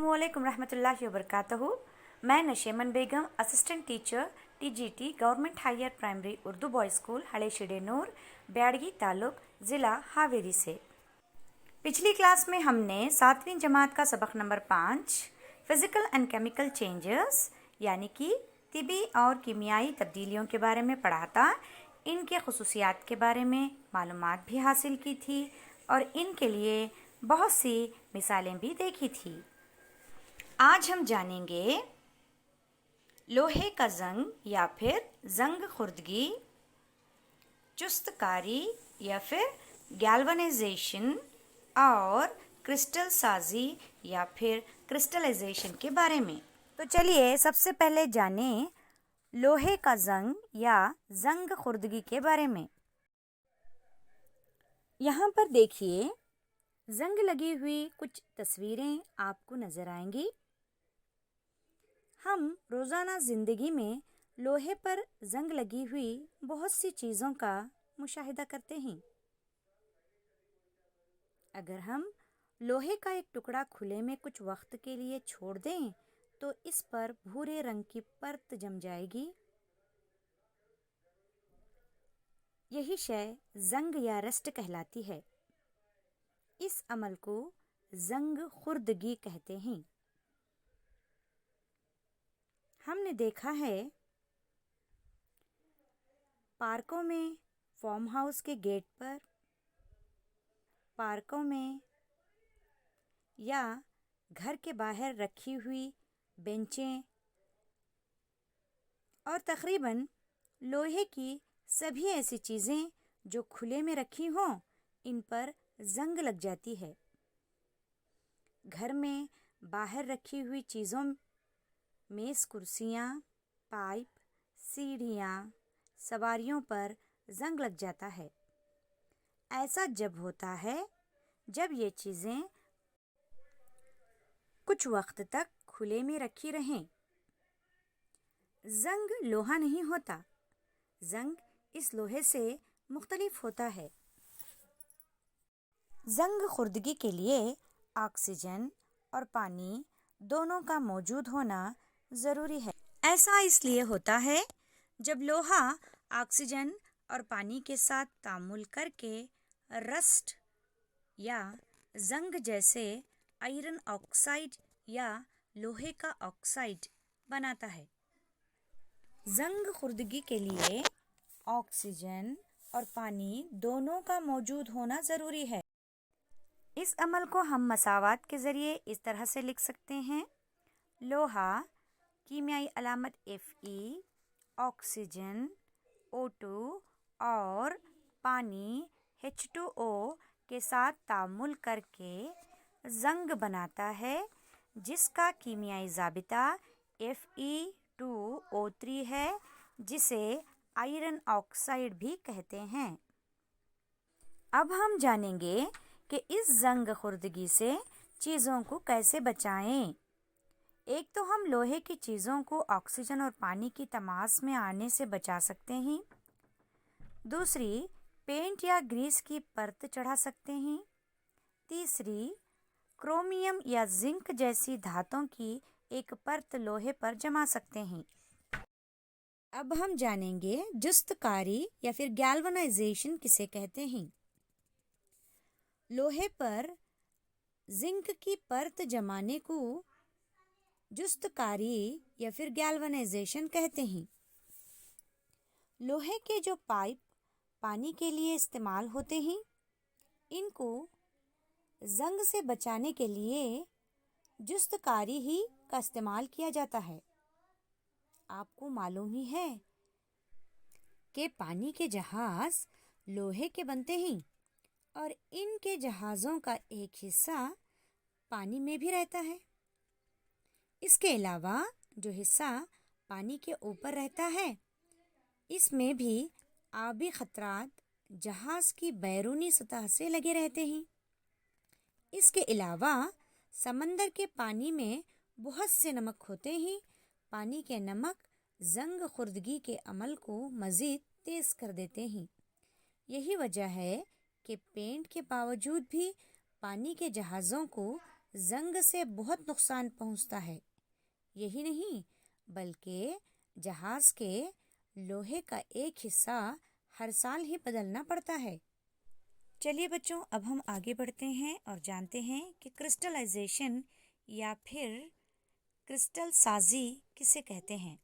अस्सलामुअलैकुम रहमतुल्लाहि वबरकातुहू। मैं Nasheman Begum, assistant teacher TGT government higher primary Urdu boys school Hade Shidenur, Byadgi taluk, ज़िला हावेरी से। पिछली क्लास में हमने 7वीं जमात का सबक number 5 physical and chemical changes यानी कि तिबी और कीमियाई तब्दीलियों के बारे में पढ़ा था। इनके खुसूसियात के बारे में मालूमात भी हासिल की थी और इनके लिए बहुत सी मिसालें भी देखी थी। आज हम जानेंगे लोहे का जंग या फिर जंग खुर्दगी, चुस्तकारी या फिर गैल्वनाइजेशन और क्रिस्टल साजी या फिर क्रिस्टलाइजेशन के बारे में। तो चलिए सबसे पहले जानें लोहे का जंग या जंग खुर्दगी के बारे में। यहाँ पर देखिए जंग लगी हुई कुछ तस्वीरें आपको नज़र आएंगी। हम रोज़ाना ज़िंदगी में लोहे पर जंग लगी हुई बहुत सी चीज़ों का मुशाहिदा करते हैं। अगर हम लोहे का एक टुकड़ा खुले में कुछ वक्त के लिए छोड़ दें तो इस पर भूरे रंग की परत जम जाएगी। यही शय जंग या रस्ट कहलाती है। इस अमल को जंग खुर्दगी कहते हैं। हमने देखा है पार्कों में, फार्म हाउस के गेट पर, पार्कों में या घर के बाहर रखी हुई बेंचें और तकरीबन लोहे की सभी ऐसी चीज़ें जो खुले में रखी हों इन पर जंग लग जाती है। घर में बाहर रखी हुई चीज़ों मेज़, कुर्सियाँ, पाइप, सीढ़ियाँ, सवारियों पर जंग लग जाता है। ऐसा जब होता है जब ये चीज़ें कुछ वक्त तक खुले में रखी रहें। जंग लोहा नहीं होता, जंग इस लोहे से मुख्तलिफ होता है। जंग खुर्दगी के लिए ऑक्सीजन और पानी दोनों का मौजूद होना ज़रूरी है। ऐसा इसलिए होता है जब लोहा ऑक्सीजन और पानी के साथ तामुल करके रस्ट या जंग जैसे आयरन ऑक्साइड या लोहे का ऑक्साइड बनाता है। जंग खुर्दगी के लिए ऑक्सीजन और पानी दोनों का मौजूद होना ज़रूरी है। इस अमल को हम मसावात के ज़रिए इस तरह से लिख सकते हैं। लोहा कीमियाई अलामत Fe, ऑक्सीजन O2 और पानी H2O के साथ तामुल करके जंग बनाता है जिसका कीमियाई ज़ाबिता Fe2O3 है जिसे आयरन ऑक्साइड भी कहते हैं। अब हम जानेंगे कि इस जंग खुर्दगी से चीज़ों को कैसे बचाएं। एक तो हम लोहे की चीज़ों को ऑक्सीजन और पानी की तमास में आने से बचा सकते हैं। दूसरी, पेंट या ग्रीस की परत चढ़ा सकते हैं। तीसरी, क्रोमियम या जिंक जैसी धातुओं की एक परत लोहे पर जमा सकते हैं। अब हम जानेंगे जुस्तकारी या फिर गैल्वनाइजेशन किसे कहते हैं। लोहे पर जिंक की परत जमाने को जुस्तकारी या फिर गैल्वनाइजेशन कहते हैं। लोहे के जो पाइप पानी के लिए इस्तेमाल होते हैं इनको जंग से बचाने के लिए जुस्तकारी ही का इस्तेमाल किया जाता है। आपको मालूम ही है कि पानी के जहाज़ लोहे के बनते हैं और इनके जहाज़ों का एक हिस्सा पानी में भी रहता है। इसके अलावा जो हिस्सा पानी के ऊपर रहता है इसमें भी आबी खतरात जहाज़ की बैरूनी सतह से लगे रहते हैं। इसके अलावा समंदर के पानी में बहुत से नमक होते हैं। पानी के नमक जंग खुर्दगी के अमल को मज़ीद तेज़ कर देते हैं। यही वजह है कि पेंट के बावजूद भी पानी के जहाज़ों को زنگ سے بہت نقصان پہنچتا ہے۔ یہی نہیں بلکہ جہاز کے لوہے کا ایک حصہ ہر سال ہی بدلنا پڑتا ہے۔ چلیے بچوں، اب ہم آگے بڑھتے ہیں اور جانتے ہیں کہ کرسٹلائزیشن یا پھر کرسٹل سازی کسے کہتے ہیں۔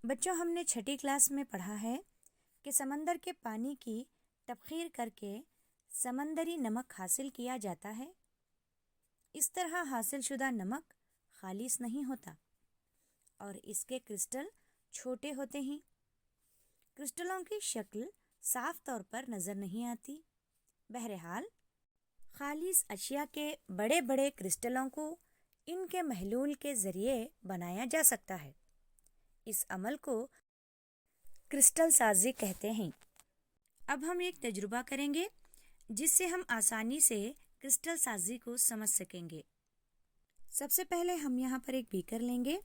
بچوں، ہم نے 6ٹھی کلاس میں پڑھا ہے کہ سمندر کے پانی کی تبخیر کر کے سمندری نمک حاصل کیا جاتا ہے۔ اس طرح حاصل شدہ نمک خالص نہیں ہوتا اور اس کے کرسٹل چھوٹے ہوتے ہیں۔ کرسٹلوں کی شکل صاف طور پر نظر نہیں آتی۔ بہرحال خالص اشیاء کے بڑے بڑے کرسٹلوں کو ان کے محلول کے ذریعے بنایا جا سکتا ہے۔ اس عمل کو کرسٹل سازی کہتے ہیں۔ اب ہم ایک تجربہ کریں گے جس سے ہم آسانی سے کرسٹل سازی کو سمجھ سکیں گے۔ سب سے پہلے ہم یہاں پر ایک بیکر لیں گے،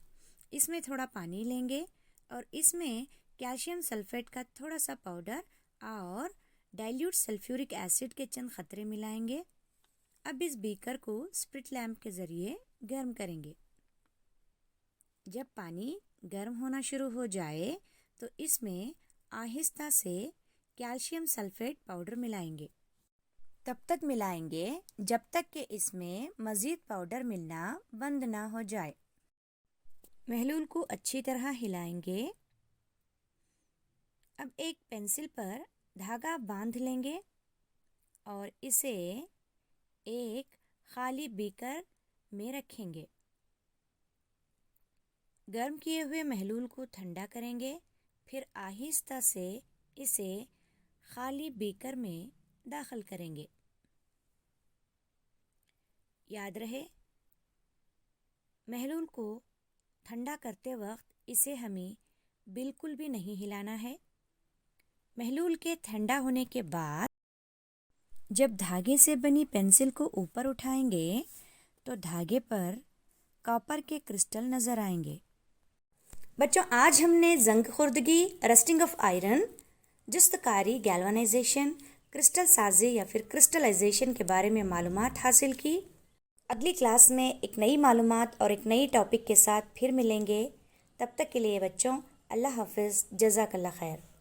اس میں تھوڑا پانی لیں گے اور اس میں کیلشیم سلفیٹ کا تھوڑا سا پاؤڈر اور ڈائلیوٹ سلفیورک ایسڈ کے چند قطرے ملائیں گے۔ اب اس بیکر کو اسپرٹ لیمپ کے ذریعے گرم کریں گے۔ جب پانی گرم ہونا شروع ہو جائے تو اس میں آہستہ سے کیلشیم سلفیٹ پاؤڈر ملائیں گے۔ تب تک ملائیں گے جب تک کہ اس میں مزید پاؤڈر ملنا بند نہ ہو جائے۔ محلول کو اچھی طرح ہلائیں گے۔ اب ایک پینسل پر دھاگا باندھ لیں گے اور اسے ایک خالی بیکر میں رکھیں گے۔ گرم کیے ہوئے محلول کو ٹھنڈا کریں گے، پھر آہستہ سے اسے خالی بیکر میں داخل کریں گے۔ یاد رہے، محلول کو ٹھنڈا کرتے وقت اسے ہمیں بالکل بھی نہیں ہلانا ہے۔ محلول کے ٹھنڈا ہونے کے بعد جب دھاگے سے بنی پینسل کو اوپر اٹھائیں گے تو دھاگے پر کاپر کے کرسٹل نظر آئیں گے۔ بچوں، آج ہم نے زنگ خوردگی، رسٹنگ آف آئرن، جست کاری، گیلوانائزیشن، کرسٹل سازی یا پھر کرسٹلائزیشن کے بارے میں معلومات حاصل کی۔ اگلی کلاس میں ایک نئی معلومات اور ایک نئی ٹاپک کے ساتھ پھر ملیں گے۔ تب تک کے لیے بچوں، اللہ حافظ، جزاک اللہ خیر۔